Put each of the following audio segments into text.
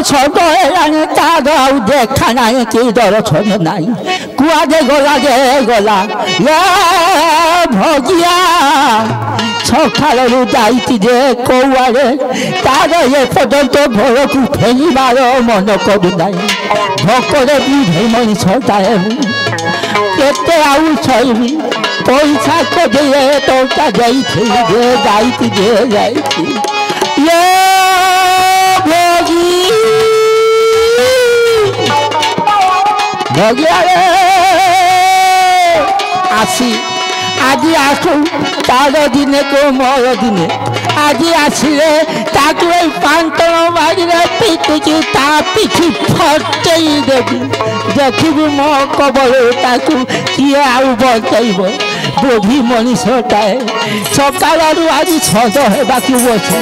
छोट है तार आउ देखा नहीं कि दर्शन नहीं कुआडे गला जे गला भगिया सकालू जाइति जे कौआड़े तार ए पर्यंत घर को फेर मन करूना भोकरे भी मनीषाए केते आउ छईबी पैसा को दिए टोटा जाइथि ये भोगी भगिया रे आसी आज आसू तार दिने को मोर दिने आज आसिले ताकू पांतण मारे पिटिकी ता पिठी फटई देवी देखी मो कबल ताकू किए आउ बचैब बोधी मनीषटाए सकालू आज छद होबाक बचे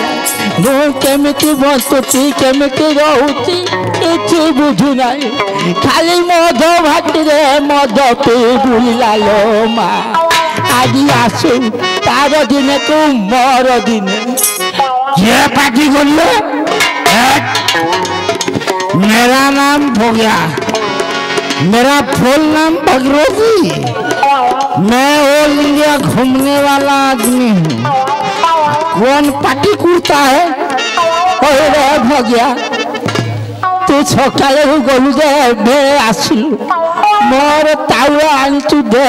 मुझे बंचुची केमी रोची कि बुझुना खाली मद भाटी मद पी बुला लो मा आज आसू तार दिने को मोर दिने ये पार्टी बोलिए मेरा नाम भोगिया मेरा फुल नाम भगवती मैं ऑल इंडिया घूमने वाला आदमी हूँ कौन पार्टी कूदता है भगिया तू सकाले गलु दे आसिलु मोर ताउला आनी दे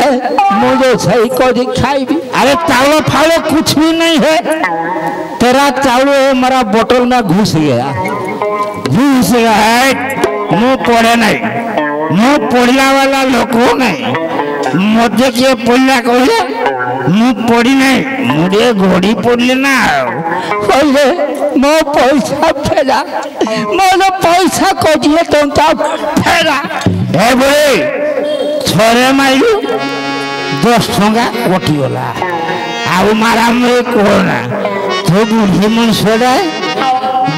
मुझे सही कर खाइबी। अरे ताउला फाउला कुछ भी नहीं है तेरा चावल मेरा बोतल में घुस गया है मुँह पड़े नहीं मुँह पड़ला वाला लोग नहीं मध्य किए पड़ला कहले मुँह पड़ी नहीं मुझे घोड़ी पड़ले ना कहले मो पैसा फेरा मोर पैसा को दिए टंका फेरा ए बोले छरे माइलु 10 टंका कटिगला आउ मारा मुझे कहना तो बुढ़ी मन सोड़ा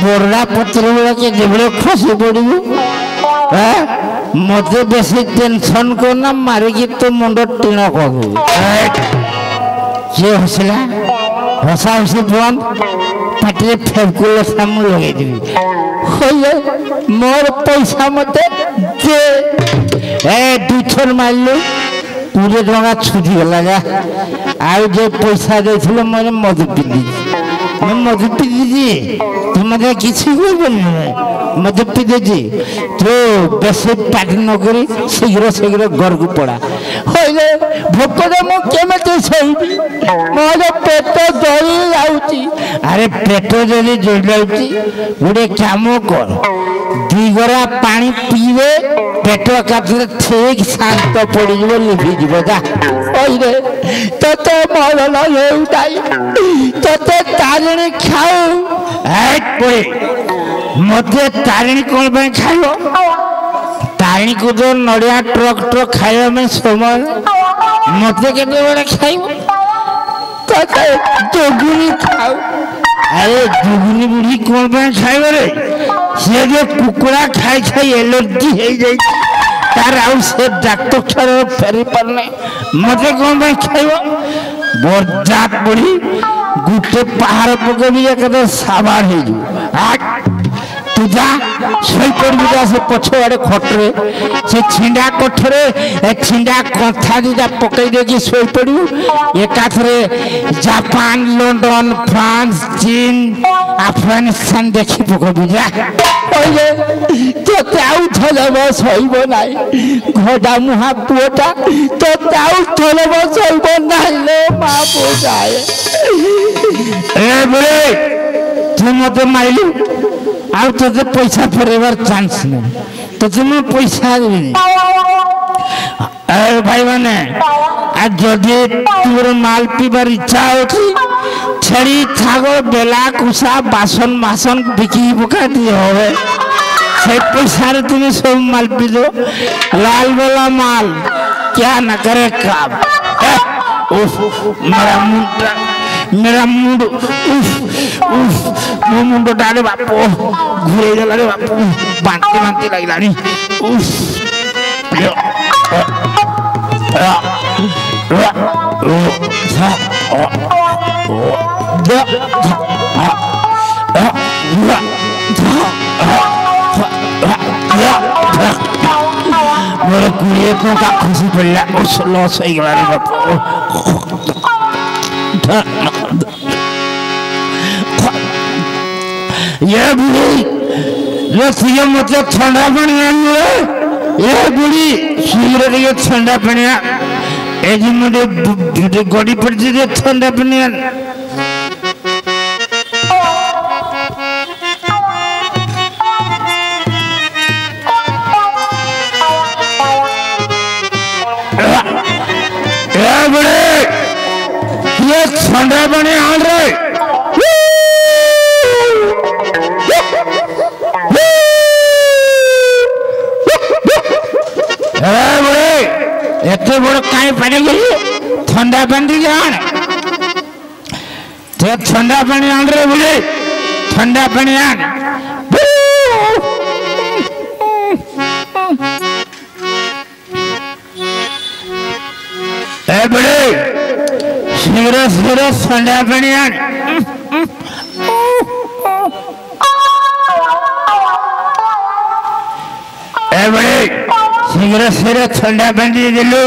बोरला पत्र के जेबड़े खसी पड़ू मत बेसी टेंशन करना मारिकी तो मुंड टीण कहू जे हसला हसा हसी बंद पाटे फेवकुल सामू लगे मोर पैसा मत दे ए 2 थर मारलु 20 टका छुटी गला जा आउ जो पैसा देथिलो मोरे मधु पिंदी मैं मधु पिंदी तुमने किसी को बोलने मधु पिंदी तो बेसे पार्टी न करी शीघ्र शीघ्र घर को पड़ा होइले भोकरे मु केमेते सही मोर पेट जली जाउची अरे पेट जली जाउची गुडे काम कर 2 गरा पानी पीवे पेट काटले ठीक शांत पड़ी जीव लिभि जीव जा ओइरे तते मोर न हेउताई तते तारिणी खाऊ ए मते तारिणी कौन पे खाइबो तारिणी को तो नड़िया ट्रक खाइबा में समय मते केते बड़े खाइबो तते दुगुनी खाऊ अरे दुगुनी बुढ़ी कौन पे खाइबो रे से जो कुकुड़ा खाई खाई एलर्जी हो जाई तार आउ से डॉक्टर छरे फेरी परने मते कौन पे खाइबो बोरजात बुढ़ी गुटे पहाड़ पके भी एकदम साबार हे जु तू जा सही कर जा से पछो आड़े खटरे से छिंडा कोठरे ए छिंडा कथा दिदा पकई दे कि सोई पड़ू एकाथरे जापान लंदन फ्रांस चीन अफगानिस्तान देखि पको बुझा ओले तो ताउ थले बस होइबो नाही घोडा मुहा पोटा तो ताउ थले बस होइबो नाही ले मा बुझाए ए बे तू मते माइलू आउ तो पैसा फेरबार चांस नहीं तो तुम पैसा देनी अरे भाई माने आज जदि तुम माल पीबार इच्छा होची छड़ी छागल बेला कुसा बासन मासन बिकी पका दिए होवे से पैसा रे तुम सब माल पी दो लाल वाला माल क्या न करे काम मेरा मुंड मो मुंड डाले बापू घुरे गला रे बापू बांती बांती लागलानी ये तो का खुशी पड़ला उस लॉस हो गया ये बुढ़ी ये सीए मतलब ठंडा पानी ये बुढ़ी शीघ्र ये ठंडा पानी एजी मुझे गड़ी पड़ जाए ठंडा पानी ये ठंडा पानी आन रहे एते बड़ काई पानी गई ठंडा पानी जान ते ठंडा पानी आन रे बोले ठंडा पानी आन ए बड़े शीघ्र शीघ्र ठंडा पानी आन ए बड़े शीघ्र शीघ्र ठंडा पानी दे लो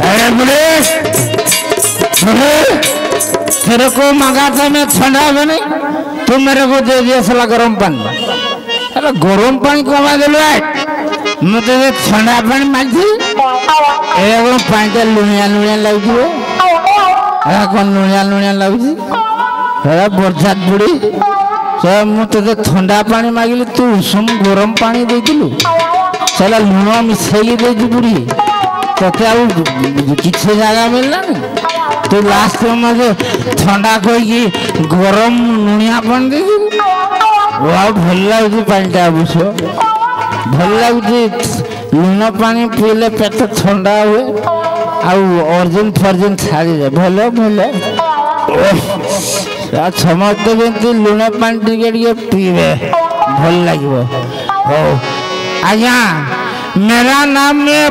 अरे बुढ़े तेरे को मांगा था मैं ठंडा पानी तुम मेरे को दे दिया साला गर्म पानी अरे गरम पानी कमा दिल मुझे ठंडा पानी मांगी पानी लुणिया लुणिया लगे कौन लुणिया लुणिया लगे बरसात बुढ़ी मुझे ठंडा पानी मांगिली तू उषुम गरम पानी देलु साला लुण मिसई दे बुढ़ी ते किसी जगह मिलना तू लास्ट में मुझे ठंडा कही गरम लुणिया पानी दे भल लगे पानी अवश्य भल लगे लुण पानी पीले पेट ठंडा हुए अर्जुन फर्जुन छाड़ी जाए भल भल समझते जमी लुण पानी टे पीबे भल लगे आज्ञा मेरा नाम है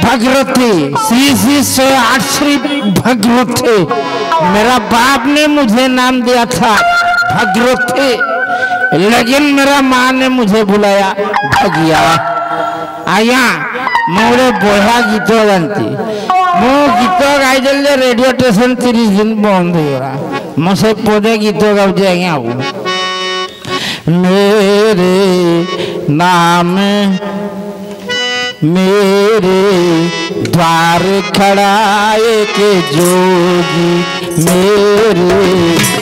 भगवती श्री श्री 108 श्री भगवती मेरा बाप ने मुझे नाम दिया था भगवती लेकिन मेरा माँ ने मुझे बुलाया भगिया आया मोरे बढ़िया गीत गाती मो गीत गाई देले रेडियो स्टेशन 30 दिन बंद होगा मुझे पदे गीत गाऊँ आज्ञा मेरे नाम मेरे द्वार खड़ा एक जोगी मेरे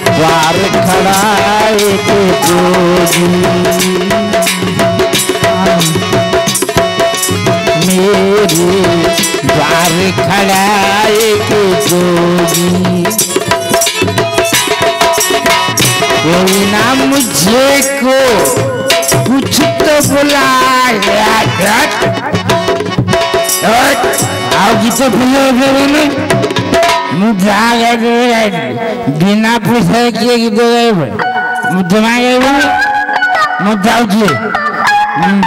द्वार खड़ा एक जोगी मेरे द्वार खड़ा एक जोगी कोई ना मुझे को कुछ तो बुलाया आओ गीत बिना पैसा किए गीत गाइबे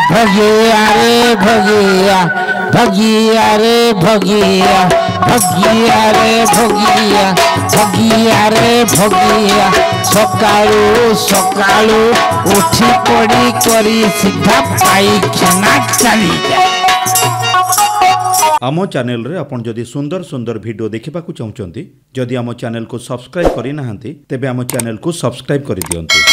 भगिया रे भगिया भगिया रे भगिया भगिया रे भगिया भगिया रे भगिया सकाळू सकाळू उठी पड़ी करी सीधा पाइखाना चली जाए। आम चैनल रे आपण जदि सुंदर सुंदर वीडियो देखा चाहते जदि आम चैनल को सब्सक्राइब करि नाहंती तेबे आम चैनल को सब्सक्राइब कर दियंतु।